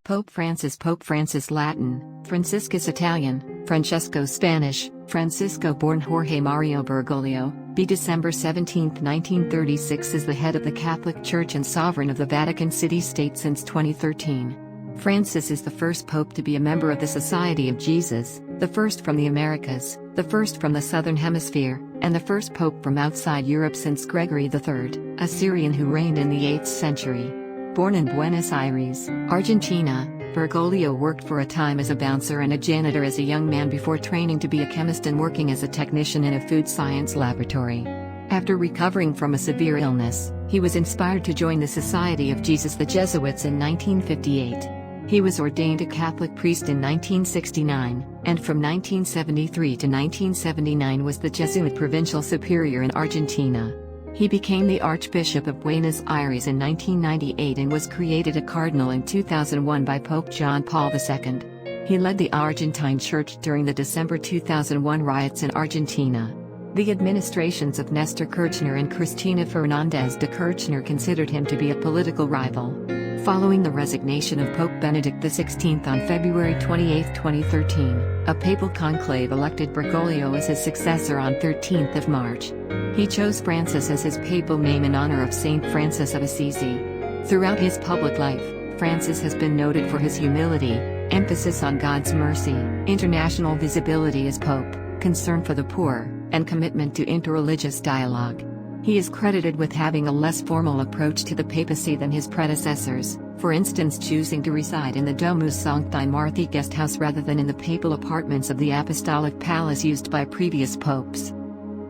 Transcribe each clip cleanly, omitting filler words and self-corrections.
Pope Francis Latin, Franciscus Italian, Francesco Spanish, Francisco born Jorge Mario Bergoglio, b. December 17, 1936 is the head of the Catholic Church and sovereign of the Vatican City-State since 2013. Francis is the first pope to be a member of the Society of Jesus, the first from the Americas, the first from the Southern Hemisphere, and the first pope from outside Europe since Gregory III, a Syrian who reigned in the 8th century. Born in Buenos Aires, Argentina, Bergoglio worked for a time as a bouncer and a janitor as a young man before training to be a chemist and working as a technician in a food science laboratory. After recovering from a severe illness, he was inspired to join the Society of Jesus the Jesuits in 1958. He was ordained a Catholic priest in 1969, and from 1973 to 1979 was the Jesuit provincial superior in Argentina. He became the Archbishop of Buenos Aires in 1998 and was created a cardinal in 2001 by Pope John Paul II. He led the Argentine Church during the December 2001 riots in Argentina. The administrations of Nestor Kirchner and Cristina Fernández de Kirchner considered him to be a political rival. Following the resignation of Pope Benedict XVI on February 28, 2013, a papal conclave elected Bergoglio as his successor on 13 March. He chose Francis as his papal name in honor of Saint Francis of Assisi. Throughout his public life, Francis has been noted for his humility, emphasis on God's mercy, international visibility as pope, concern for the poor, and commitment to interreligious dialogue. He is credited with having a less formal approach to the papacy than his predecessors, for instance choosing to reside in the Domus Sancti Marthi guest house rather than in the papal apartments of the Apostolic Palace used by previous popes.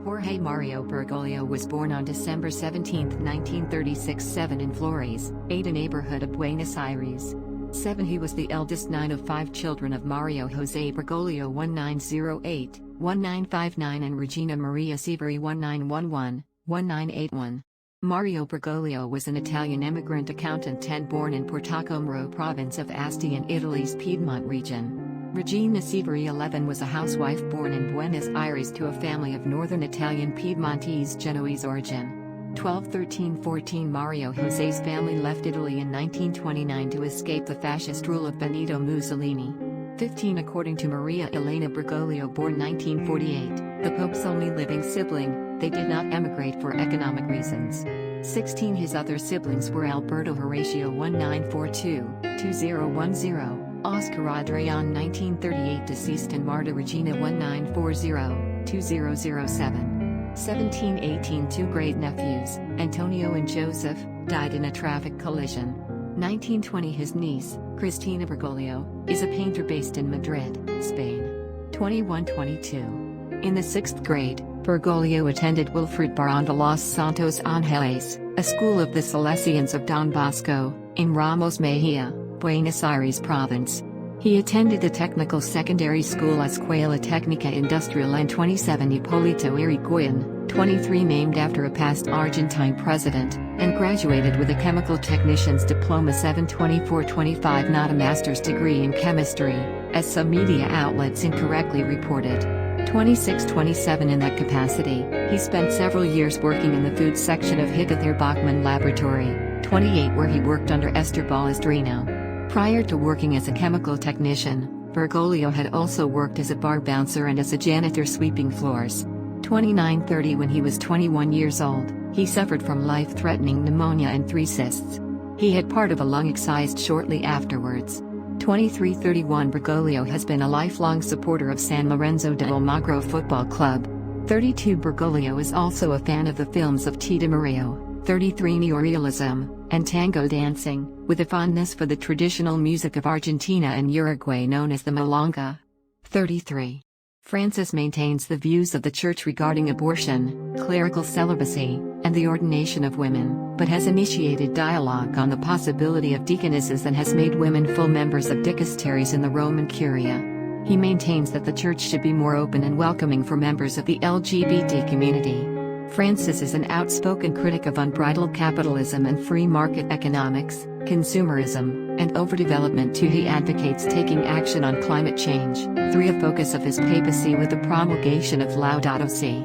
Jorge Mario Bergoglio was born on December 17, 1936 7 in Flores, 8 a neighborhood of Buenos Aires. 7 He was the eldest 9 of 5 children of Mario José Bergoglio 1908, 1959 and Regina Maria Severi 1911, 1981. Mario Bergoglio was an Italian immigrant accountant and born in Portocomro province of Asti in Italy's Piedmont region. Regina Severi 11 was a housewife born in Buenos Aires to a family of northern Italian Piedmontese Genoese origin. 12 13 14 Mario José's family left Italy in 1929 to escape the fascist rule of Benito Mussolini. 15 According to Maria Elena Bergoglio born 1948, the Pope's only living sibling, they did not emigrate for economic reasons. 16 His other siblings were Alberto Horatio 1942-2010, Oscar Adrian 1938 deceased and Marta Regina 1940-2007. 17 18 Two great-nephews, Antonio and Joseph, died in a traffic collision. 1920 His niece, Cristina Bergoglio, is a painter based in Madrid, Spain. 21-22. In the 6th grade, Bergoglio attended Wilfrid Barón de los Santos Ángeles, a school of the Salesians of Don Bosco, in Ramos Mejia, Buenos Aires province. He attended the technical secondary school Escuela Técnica Industrial and 27 Hipólito Yrigoyen, 23 named after a past Argentine president, and graduated with a chemical technician's diploma 7-24-25 not a master's degree in chemistry, as some media outlets incorrectly reported. 26-27 In that capacity, he spent several years working in the food section of Higathir Bachmann Laboratory, 28 where he worked under Esther Balestrino. Prior to working as a chemical technician, Bergoglio had also worked as a bar bouncer and as a janitor sweeping floors. 29-30 When he was 21 years old, he suffered from life-threatening pneumonia and 3 cysts. He had part of a lung excised shortly afterwards. 23-31 Bergoglio has been a lifelong supporter of San Lorenzo de Almagro Football Club. 32 Bergoglio is also a fan of the films of Tita Murillo, 33 Neorealism, and tango dancing, with a fondness for the traditional music of Argentina and Uruguay known as the milonga. 33. Francis maintains the views of the Church regarding abortion, clerical celibacy, and the ordination of women, but has initiated dialogue on the possibility of deaconesses and has made women full members of dicasteries in the Roman Curia. He maintains that the Church should be more open and welcoming for members of the LGBT community. Francis is an outspoken critic of unbridled capitalism and free market economics, consumerism, and overdevelopment too. He advocates taking action on climate change. 3 A focus of his papacy with the promulgation of Laudato Si.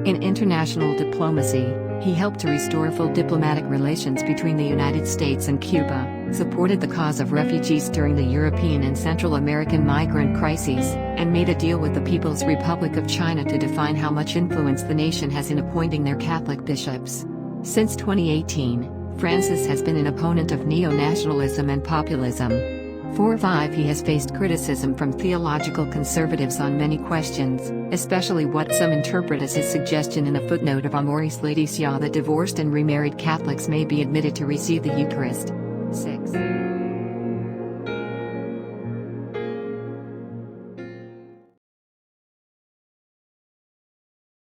In international diplomacy, He helped to restore full diplomatic relations between the United States and Cuba, supported the cause of refugees during the European and Central American migrant crises, and made a deal with the People's Republic of China to define how much influence the nation has in appointing their Catholic bishops. Since 2018, Francis has been an opponent of neo-nationalism and populism. 4-5 He has faced criticism from theological conservatives on many questions, especially what some interpret as his suggestion in a footnote of Amoris Laetitia that divorced and remarried Catholics may be admitted to receive the Eucharist. 6.